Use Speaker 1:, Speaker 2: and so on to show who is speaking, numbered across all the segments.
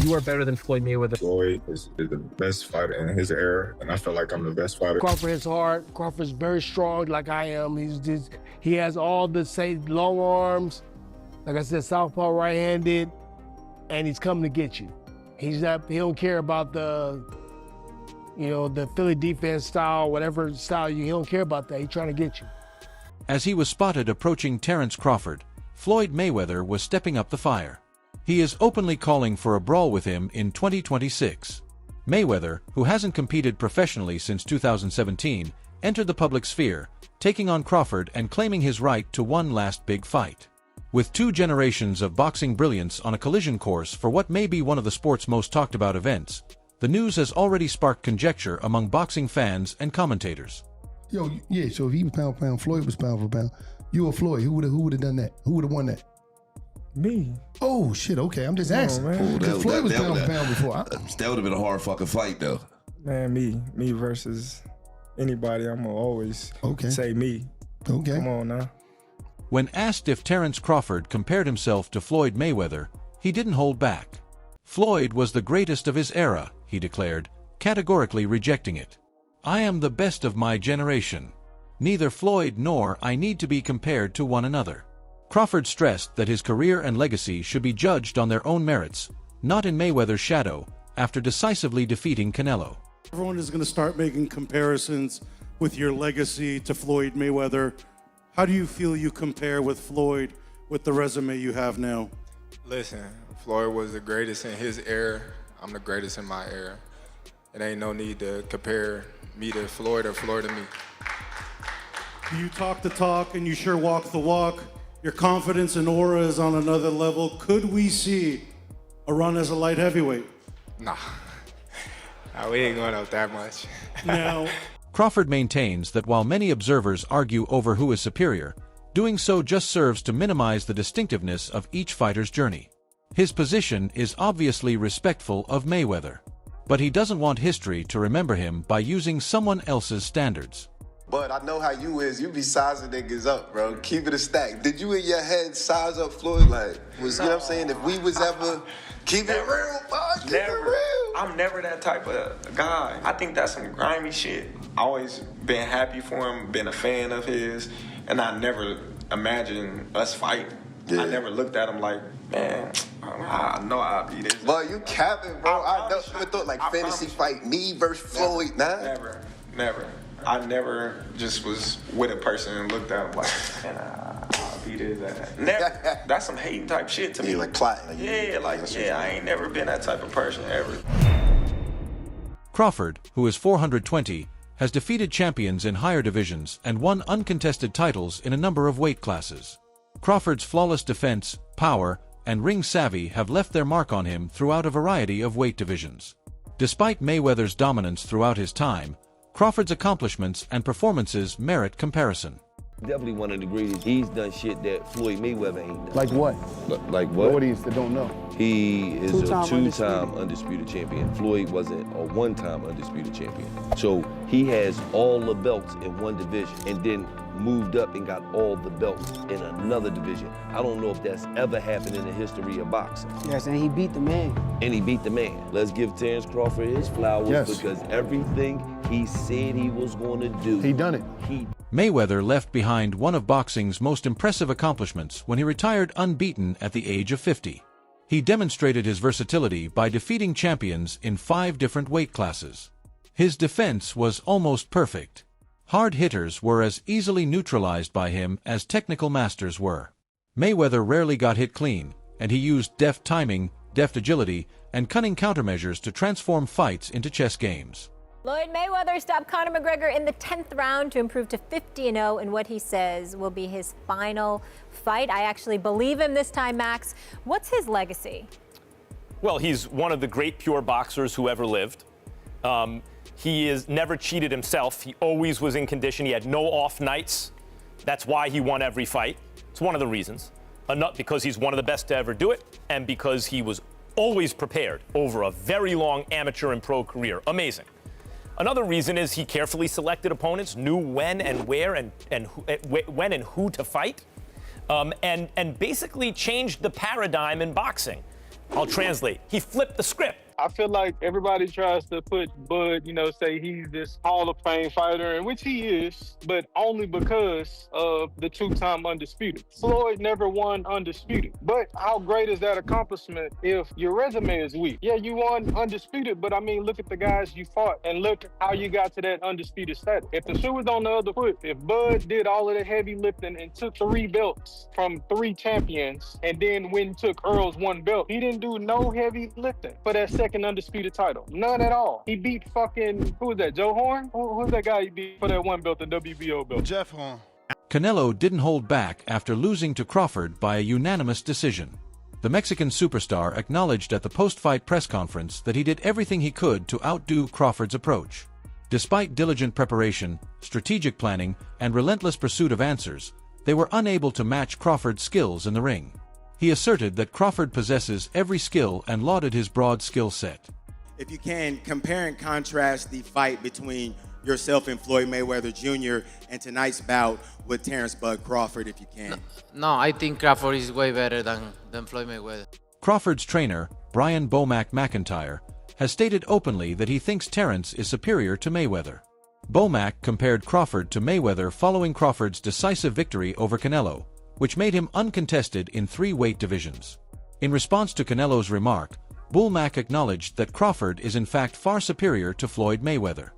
Speaker 1: You are better than Floyd Mayweather.
Speaker 2: Floyd is the best fighter in his era, and I feel like I'm the best fighter.
Speaker 3: Crawford hits hard. Crawford's very strong like I am. He has all the same long arms. Like I said, southpaw right-handed, and he's coming to get you. He don't care about the Philly defense style, whatever style he don't care about that. He's trying to get you.
Speaker 4: As he was spotted approaching Terence Crawford, Floyd Mayweather was stepping up the fire. He is openly calling for a brawl with him in 2026. Mayweather, who hasn't competed professionally since 2017, entered the public sphere, taking on Crawford and claiming his right to one last big fight. With 2 generations of boxing brilliance on a collision course for what may be one of the sport's most talked about events, the news has already sparked conjecture among boxing fans and commentators.
Speaker 5: So if he was pound for pound, Floyd was pound for pound. You or Floyd, who would have done that? Who would have won that?
Speaker 6: Me.
Speaker 5: Oh shit, okay, I'm just asking. Floyd was pound for pound before.
Speaker 7: That would have been a hard fucking fight though.
Speaker 6: Man, me versus anybody, I'm gonna always say me.
Speaker 5: Okay.
Speaker 6: Come on now.
Speaker 4: When asked if Terence Crawford compared himself to Floyd Mayweather, he didn't hold back. Floyd was the greatest of his era, he declared, categorically rejecting it. I am the best of my generation. Neither Floyd nor I need to be compared to one another. Crawford stressed that his career and legacy should be judged on their own merits, not in Mayweather's shadow, after decisively defeating Canelo.
Speaker 8: Everyone is going to start making comparisons with your legacy to Floyd Mayweather. How do you feel you compare with Floyd with the resume you have now?
Speaker 9: Listen, Floyd was the greatest in his era. I'm the greatest in my era. It ain't no need to compare me to Floyd or Floyd to me.
Speaker 8: You talk the talk and you sure walk the walk. Your confidence and aura is on another level. Could we see a run as a light heavyweight?
Speaker 9: Nah, we ain't going up that much.
Speaker 8: Now,
Speaker 4: Crawford maintains that while many observers argue over who is superior, doing so just serves to minimize the distinctiveness of each fighter's journey. His position is obviously respectful of Mayweather, but he doesn't want history to remember him by using someone else's standards.
Speaker 7: But I know how you is. You be sizing niggas up, bro. Keep it a stack. Did you in your head size up Floyd? Like, you know what I'm saying? If we was ever keep it real, boss. Keep it real.
Speaker 10: I'm never that type of guy. I think that's some grimy shit. I always been happy for him, been a fan of his, and I never imagined us fight. Yeah. I never looked at him like, man, I know I'll be this.
Speaker 7: Boy, you capping, bro. I never thought like fantasy fight me versus Floyd. Nah.
Speaker 10: Never. I never just was with a person and looked at him like, man, I'll beat his ass. Never. That's some hating type shit to me.
Speaker 7: You like plotting.
Speaker 10: I ain't never been that type of person ever.
Speaker 4: Crawford, who is 420, has defeated champions in higher divisions and won uncontested titles in a number of weight classes. Crawford's flawless defense, power, and ring savvy have left their mark on him throughout a variety of weight divisions. Despite Mayweather's dominance throughout his time, Crawford's accomplishments and performances merit comparison.
Speaker 11: Definitely one of the greatest. He's done shit that Floyd Mayweather ain't done.
Speaker 5: Like what?
Speaker 11: Like what?
Speaker 5: What audience that don't know?
Speaker 11: He is a two-time undisputed champion. Floyd wasn't a one-time undisputed champion. So he has all the belts in one division and then moved up and got all the belts in another division. I don't know if that's ever happened in the history of boxing.
Speaker 12: Yes, and he beat the man.
Speaker 11: Let's give Terence Crawford his flowers because everything he said he was going to do,
Speaker 5: he done it.
Speaker 4: Mayweather left behind one of boxing's most impressive accomplishments when he retired unbeaten at the age of 50. He demonstrated his versatility by defeating champions in 5 different weight classes. His defense was almost perfect. Hard hitters were as easily neutralized by him as technical masters were. Mayweather rarely got hit clean, and he used deft timing, deft agility, and cunning countermeasures to transform fights into chess games.
Speaker 13: Floyd Mayweather stopped Conor McGregor in the 10th round to improve to 50-0 in what he says will be his final fight. I actually believe him this time, Max. What's his legacy?
Speaker 14: Well, he's one of the great pure boxers who ever lived. He is never cheated himself. He always was in condition. He had no off nights. That's why he won every fight. It's one of the reasons. Not because he's one of the best to ever do it, and because he was always prepared over a very long amateur and pro career. Amazing. Another reason is he carefully selected opponents, knew when and where and when and who to fight, and basically changed the paradigm in boxing. I'll translate. He flipped the script.
Speaker 1: I feel like everybody tries to put Bud, say he's this Hall of Fame fighter, and which he is, but only because of the two-time undisputed. Floyd never won undisputed. But how great is that accomplishment if your resume is weak? Yeah, you won undisputed, but I mean, look at the guys you fought and look how you got to that undisputed status. If the shoe was on the other foot, if Bud did all of the heavy lifting and took 3 belts from 3 champions, and then when took Earl's 1 belt, he didn't do no heavy lifting for that second undisputed title. None at all. He beat fucking, who was that, Joe Horn? Who's that guy he beat for that 1 belt, the WBO belt?
Speaker 15: Jeff Horn.
Speaker 4: Canelo didn't hold back after losing to Crawford by a unanimous decision. The Mexican superstar acknowledged at the post-fight press conference that he did everything he could to outdo Crawford's approach. Despite diligent preparation, strategic planning, and relentless pursuit of answers, they were unable to match Crawford's skills in the ring. He asserted that Crawford possesses every skill and lauded his broad skill set.
Speaker 16: If you can, compare and contrast the fight between yourself and Floyd Mayweather Jr. and tonight's bout with Terence "Bud" Crawford, if you can.
Speaker 17: No, I think Crawford is way better than Floyd Mayweather.
Speaker 4: Crawford's trainer, Brian "Bomac" McIntyre, has stated openly that he thinks Terence is superior to Mayweather. Bomac compared Crawford to Mayweather following Crawford's decisive victory over Canelo, which made him uncontested in 3 weight divisions. In response to Canelo's remark, Bomac acknowledged that Crawford is in fact far superior to Floyd Mayweather.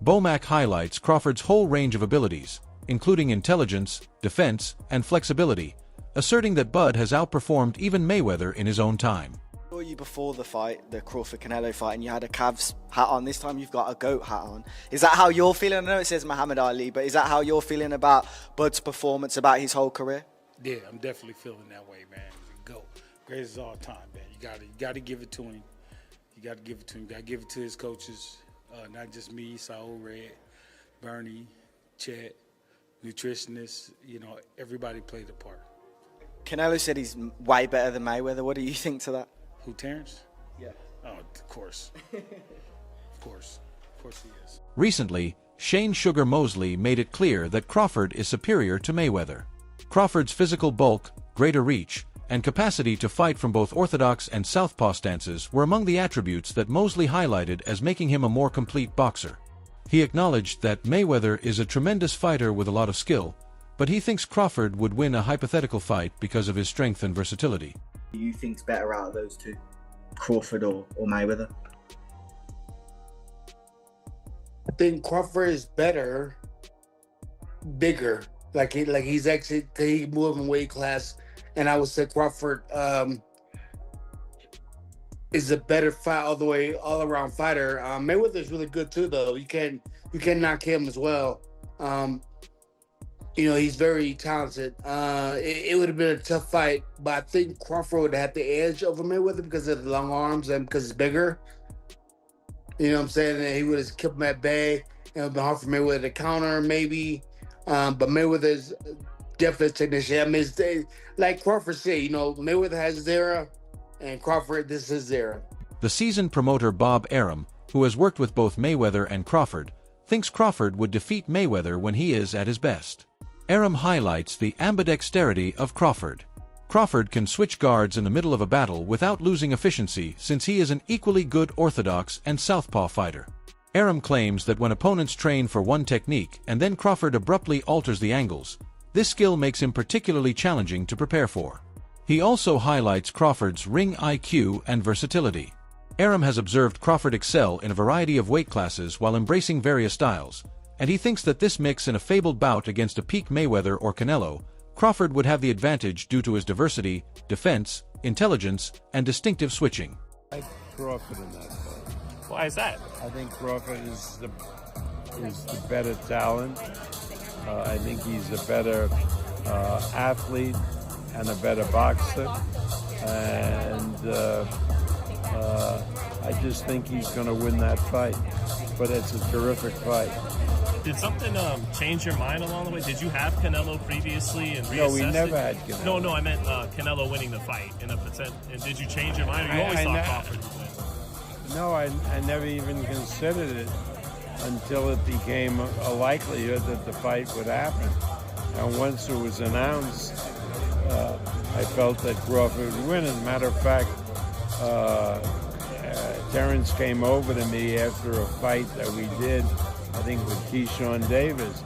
Speaker 4: Bomac highlights Crawford's whole range of abilities, including intelligence, defense, and flexibility, asserting that Bud has outperformed even Mayweather in his own time.
Speaker 18: I saw you before the fight, the Crawford-Canelo fight, and you had a Cavs hat on. This time you've got a GOAT hat on. Is that how you're feeling? I know it says Muhammad Ali, but is that how you're feeling about Bud's performance, about his whole career?
Speaker 19: Yeah, I'm definitely feeling that way, man. Go. Greatest of all time, man. You got to give it to him. You got to give it to him. You got to give it to his coaches, not just me, Saul, Red, Bernie, Chet, nutritionists. Everybody played a part.
Speaker 18: Canelo said he's way better than Mayweather. What do you think to that?
Speaker 19: Who, Terence?
Speaker 18: Yeah.
Speaker 19: Oh, of course. Of course he is.
Speaker 4: Recently, Shane "Sugar" Mosley made it clear that Crawford is superior to Mayweather. Crawford's physical bulk, greater reach, and capacity to fight from both orthodox and southpaw stances were among the attributes that Mosley highlighted as making him a more complete boxer. He acknowledged that Mayweather is a tremendous fighter with a lot of skill, but he thinks Crawford would win a hypothetical fight because of his strength and versatility.
Speaker 18: Who do you think's better out of those two, Crawford or Mayweather?
Speaker 3: I think Crawford is better, bigger. Like he's actually, he moved in weight class, and I would say Crawford is a better fight all around fighter. Mayweather's really good too, though. You can knock him as well. He's very talented. It would have been a tough fight, but I think Crawford would have the edge over Mayweather because of the long arms and because he's bigger. You know what I'm saying? And he would have kept him at bay. It would have been hard for Mayweather to counter, maybe. But Mayweather's definitely a technician. I mean, like Crawford said, Mayweather has his era, and Crawford, this is his era.
Speaker 4: The seasoned promoter Bob Arum, who has worked with both Mayweather and Crawford, thinks Crawford would defeat Mayweather when he is at his best. Arum highlights the ambidexterity of Crawford. Crawford can switch guards in the middle of a battle without losing efficiency since he is an equally good orthodox and southpaw fighter. Arum claims that when opponents train for one technique and then Crawford abruptly alters the angles, this skill makes him particularly challenging to prepare for. He also highlights Crawford's ring IQ and versatility. Arum has observed Crawford excel in a variety of weight classes while embracing various styles, and he thinks that this mix in a fabled bout against a peak Mayweather or Canelo, Crawford would have the advantage due to his diversity, defense, intelligence, and distinctive switching.
Speaker 20: I like Crawford in that fight.
Speaker 14: Why is that?
Speaker 20: I think Crawford is the better talent. I think he's a better athlete and a better boxer. And I just think he's going to win that fight. But it's a terrific fight.
Speaker 21: Did something change your mind along the way? Did you have Canelo previously and reassessed
Speaker 20: No, we never had Canelo.
Speaker 21: No, I meant Canelo winning the fight in a percent. And did you change your mind, or you always thought Crawford would win?
Speaker 20: No, I never even considered it until it became a likelihood that the fight would happen. And once it was announced, I felt that Crawford would win. As a matter of fact, Terence came over to me after a fight that we did, I think with Keyshawn Davis,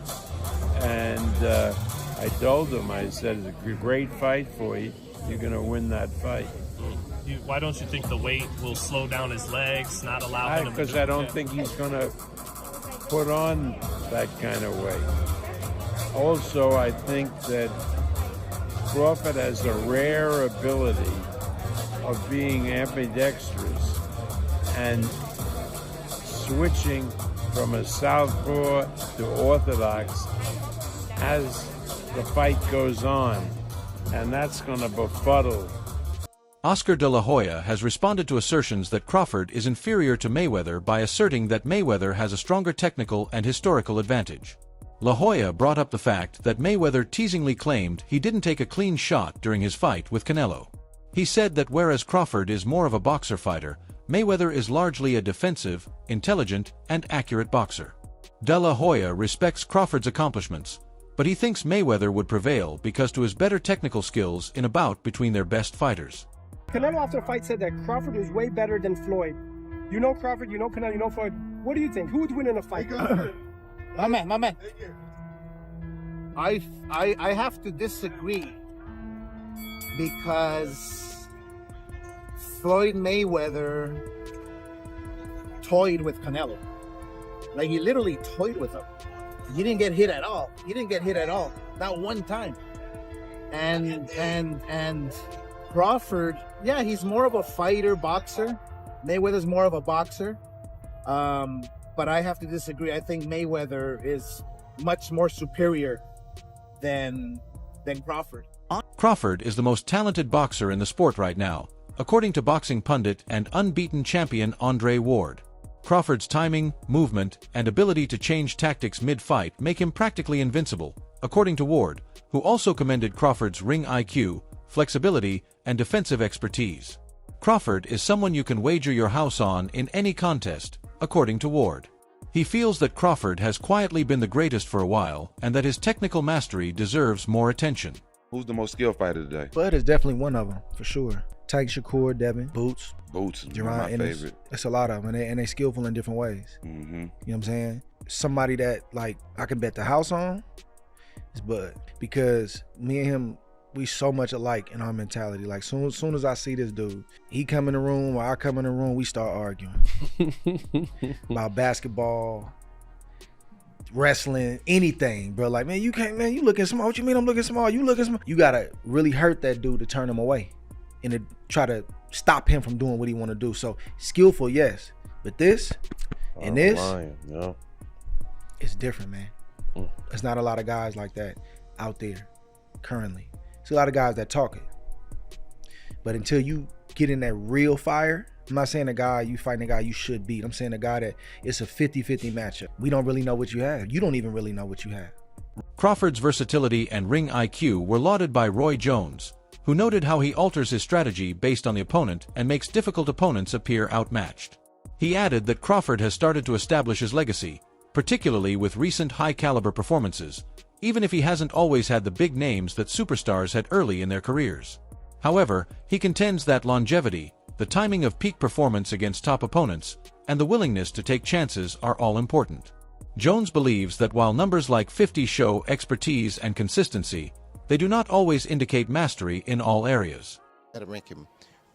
Speaker 20: and I told him, I said, it's a great fight for you. You're going to win that fight.
Speaker 21: Why don't you think the weight will slow down his legs, not allow him to?
Speaker 20: Because I don't think he's going to put on that kind of weight. Also, I think that Crawford has a rare ability of being ambidextrous and switching from a southpaw to orthodox as the fight goes on, and that's going to befuddle.
Speaker 4: Oscar De La Hoya has responded to assertions that Crawford is inferior to Mayweather by asserting that Mayweather has a stronger technical and historical advantage. La Hoya brought up the fact that Mayweather teasingly claimed he didn't take a clean shot during his fight with Canelo. He said that whereas Crawford is more of a boxer fighter, Mayweather is largely a defensive, intelligent, and accurate boxer. De La Hoya respects Crawford's accomplishments, but he thinks Mayweather would prevail because to his better technical skills in a bout between their best fighters.
Speaker 15: Canelo after the fight said that Crawford was way better than Floyd. You know Crawford, you know Canelo, you know Floyd. What do you think? Who would win in a fight?
Speaker 22: My man. I have to disagree because Floyd Mayweather toyed with Canelo. Like, he literally toyed with him. He didn't get hit at all. Not one time. And Crawford, yeah, he's more of a fighter, boxer. Mayweather's more of a boxer. But I have to disagree. I think Mayweather is much more superior than Crawford.
Speaker 4: Crawford is the most talented boxer in the sport right now, according to boxing pundit and unbeaten champion Andre Ward. Crawford's timing, movement, and ability to change tactics mid-fight make him practically invincible, according to Ward, who also commended Crawford's ring IQ, flexibility, and defensive expertise. Crawford is someone you can wager your house on in any contest, according to Ward. He feels that Crawford has quietly been the greatest for a while and that his technical mastery deserves more attention.
Speaker 11: Who's the most skilled fighter today?
Speaker 22: Bud is definitely one of them, for sure. Tyke Shakur, Devin, Boots.
Speaker 11: Boots is
Speaker 22: Jerron
Speaker 11: my
Speaker 22: Ennis.
Speaker 11: favorite.
Speaker 22: It's a lot of them, and they skillful in different ways.
Speaker 11: Mm-hmm.
Speaker 22: You know what I'm saying? Somebody that, like, I can bet the house on is Bud. Because me and him, we so much alike in our mentality. Like, soon as I see this dude, he come in the room or I come in the room, we start arguing. About basketball, wrestling, anything, bro. Like, man, you can't, man, you looking small. What you mean I'm looking small? You looking small. You gotta really hurt that dude to turn him away and to try to stop him from doing what he want to do. So skillful, yes, but this and this,
Speaker 11: yeah,
Speaker 22: it's different, man. There's not a lot of guys like that out there currently. There's a lot of guys that talk it, but until you get in that real fire, I'm not saying a guy you fighting a guy you should beat. I'm saying a guy that it's a 50-50 matchup. We don't really know what you have. You don't even really know what you have.
Speaker 4: Crawford's versatility and ring IQ were lauded by Roy Jones, who noted how he alters his strategy based on the opponent and makes difficult opponents appear outmatched. He added that Crawford has started to establish his legacy, particularly with recent high-caliber performances, even if he hasn't always had the big names that superstars had early in their careers. However, he contends that longevity, the timing of peak performance against top opponents, and the willingness to take chances are all important. Jones believes that while numbers like 50 show expertise and consistency, they do not always indicate mastery in all areas.
Speaker 23: Gotta rank him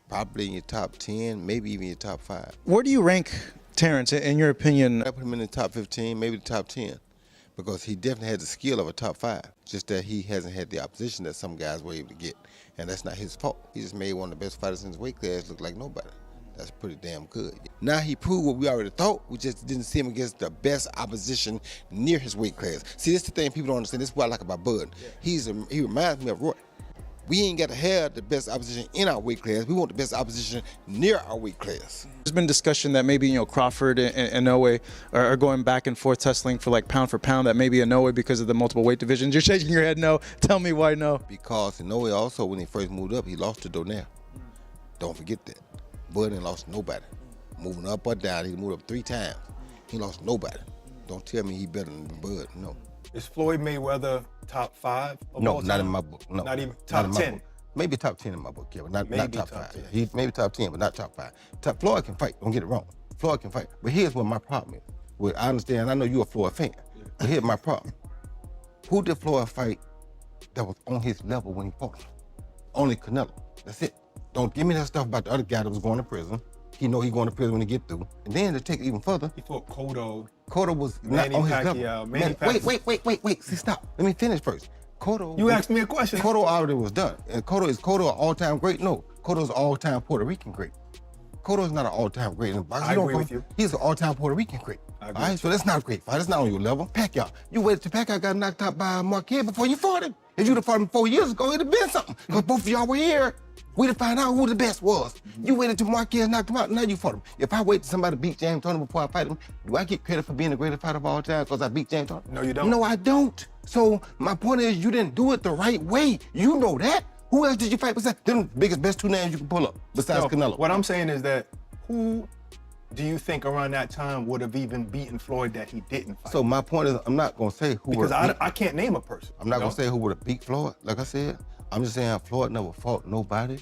Speaker 23: probably in your top 10, maybe even your top 5.
Speaker 24: Where do you rank Terence, in your opinion?
Speaker 23: I put him in the top 15, maybe the top 10, because he definitely has the skill of a top 5, just that he hasn't had the opposition that some guys were able to get, and that's not his fault. He just made one of the best fighters in his weight class look like nobody. That's pretty damn good. Now he proved what we already thought. We just didn't see him against the best opposition near his weight class. See, this is the thing people don't understand. This is what I like about Bud. He reminds me of Roy. We ain't got to have the best opposition in our weight class. We want the best opposition near our weight class.
Speaker 24: There's been discussion that maybe, Crawford and Inoue are going back and forth tussling for pound for pound, that maybe Inoue, because of the multiple weight divisions. You're shaking your head no. Tell me why no.
Speaker 23: Because Inoue also, when he first moved up, he lost to Donaire. Don't forget that. Bud ain't lost nobody. Moving up or down, he moved up 3 times. He lost nobody. Don't tell me he better than Bud, no.
Speaker 25: Is Floyd Mayweather top 5?
Speaker 23: No, not in my book. No,
Speaker 25: not even top 10.
Speaker 23: Maybe top 10 in my book, yeah, but not
Speaker 2: Maybe
Speaker 23: top
Speaker 2: top
Speaker 23: 5.
Speaker 2: 10.
Speaker 23: He's maybe top 10, but not top 5. Floyd can fight, don't get it wrong. Floyd can fight. But here's what my problem is. Well, I understand, I know you're a Floyd fan, but here's my problem. Who did Floyd fight that was on his level when he fought him? Only Canelo. That's it. Don't give me that stuff about the other guy that was going to prison. He know he going to prison when he get through. And then to take it even further.
Speaker 2: He fought Cotto.
Speaker 23: Cotto was not on his level. Wait. See, stop. Let me finish first. Cotto.
Speaker 2: You asked me a question.
Speaker 23: Cotto already was done. And Cotto an all-time great? No. Cotto's an all-time Puerto Rican great. Cotto's not an all-time great in boxing.
Speaker 2: I agree with you.
Speaker 23: He's an all-time Puerto Rican great. All right, so that's not a great fight. That's not on your level. Pacquiao. You waited till Pacquiao got knocked out by Marquez before you fought him. If you'd have fought him 4 years ago, it'd have been something. Because both of y'all were here. We'd have found out who the best was. You waited till Marquez knocked him out, now you fought him. If I wait till somebody beat James Toney before I fight him, do I get credit for being the greatest fighter of all time because I beat James Toney?
Speaker 2: No, you don't.
Speaker 23: No, I don't. So my point is, you didn't do it the right way. You know that. Who else did you fight besides them best 2 names you can pull up besides Canelo?
Speaker 2: What I'm saying is that who do you think around that time would have even beaten Floyd that he didn't fight?
Speaker 23: So my point is, I'm not gonna say who
Speaker 2: because I can't name a person.
Speaker 23: I'm not gonna say who would have beat Floyd. Like I said, I'm just saying Floyd never fought nobody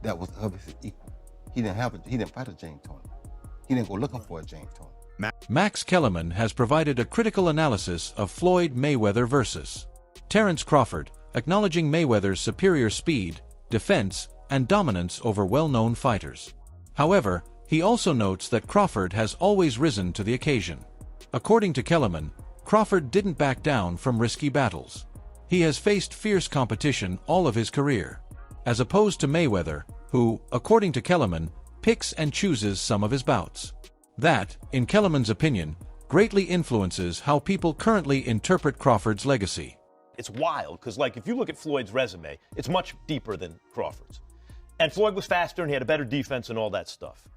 Speaker 23: that was of his equal. He didn't fight a James Toney. He didn't go looking for a James Toney.
Speaker 4: Max Kellerman has provided a critical analysis of Floyd Mayweather versus Terence Crawford, acknowledging Mayweather's superior speed, defense, and dominance over well-known fighters. However, he also notes that Crawford has always risen to the occasion. According to Kellerman, Crawford didn't back down from risky battles. He has faced fierce competition all of his career, as opposed to Mayweather, who, according to Kellerman, picks and chooses some of his bouts. That, in Kellerman's opinion, greatly influences how people currently interpret Crawford's legacy.
Speaker 6: It's wild, because if you look at Floyd's resume, it's much deeper than Crawford's. And Floyd was faster and he had a better defense and all that stuff.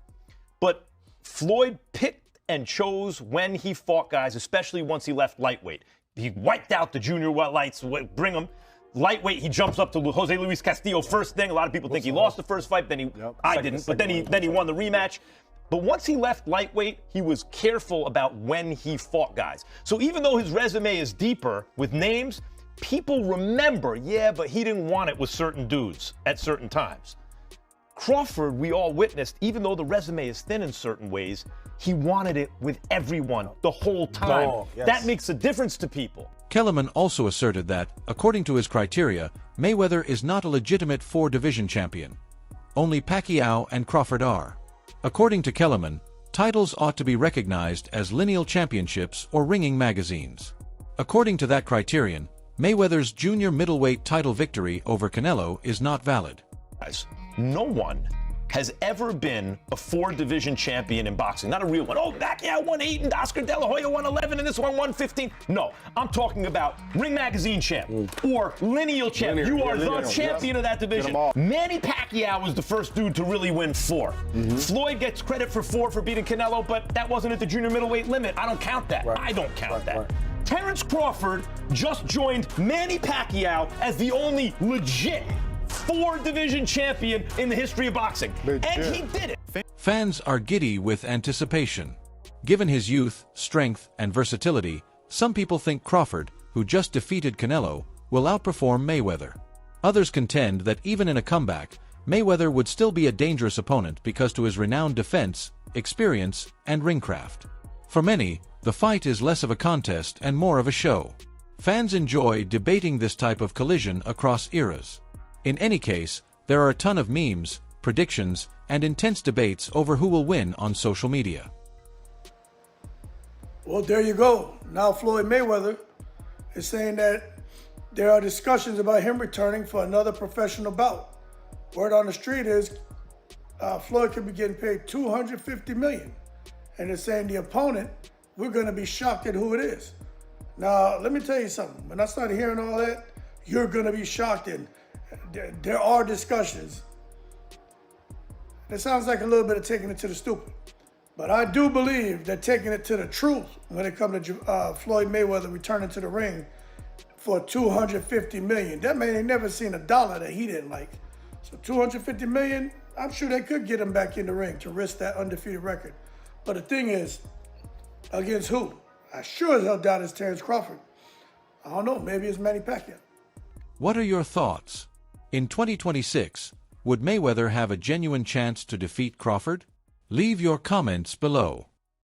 Speaker 6: But Floyd picked and chose when he fought guys, especially once he left lightweight. He wiped out the junior lights, bring him. Lightweight, he jumps up to Jose Luis Castillo first thing. A lot of people think he lost the first fight, I didn't, but then he won the rematch. But once he left lightweight, he was careful about when he fought guys. So even though his resume is deeper with names, people remember, but he didn't want it with certain dudes at certain times. Crawford, we all witnessed, even though the resume is thin in certain ways, he wanted it with everyone the whole time. That makes a difference to people.
Speaker 4: Kellerman also asserted that, according to his criteria, Mayweather is not a legitimate 4-division champion. Only Pacquiao and Crawford are. According to Kellerman, titles ought to be recognized as lineal championships or ringing magazines. According to that criterion, Mayweather's junior middleweight title victory over Canelo is not valid.
Speaker 6: No one has ever been a 4-division champion in boxing. Not a real one. Oh, Pacquiao won 8 and Oscar De La Hoya won 11 and this one won 15. No, I'm talking about Ring Magazine champ or lineal champ. You are the champion of that division. Manny Pacquiao was the first dude to really win 4. Floyd gets credit for 4 for beating Canelo, but that wasn't at the junior middleweight limit. I don't count that. I don't count that. Terence Crawford just joined Manny Pacquiao as the only legit 4-division champion in the history of boxing. And he did it.
Speaker 4: Fans are giddy with anticipation. Given his youth, strength, and versatility, some people think Crawford, who just defeated Canelo, will outperform Mayweather. Others contend that even in a comeback, Mayweather would still be a dangerous opponent because to his renowned defense, experience, and ringcraft. For many, the fight is less of a contest and more of a show. Fans enjoy debating this type of collision across eras. In any case, there are a ton of memes, predictions, and intense debates over who will win on social media.
Speaker 8: Well, there you go. Now Floyd Mayweather is saying that there are discussions about him returning for another professional bout. Word on the street is Floyd could be getting paid $250 million. And they're saying the opponent, we're going to be shocked at who it is. Now, let me tell you something. When I started hearing all that, you're going to be shocked, and there are discussions. It sounds like a little bit of taking it to the stupid. But I do believe that taking it to the truth when it comes to Floyd Mayweather returning to the ring for $250 million. That man ain't never seen a dollar that he didn't like. So $250 million, I'm sure they could get him back in the ring to risk that undefeated record. But the thing is, against who? I sure as hell doubt it's Terence Crawford. I don't know, maybe it's Manny Pacquiao.
Speaker 4: What are your thoughts? In 2026, would Mayweather have a genuine chance to defeat Crawford? Leave your comments below.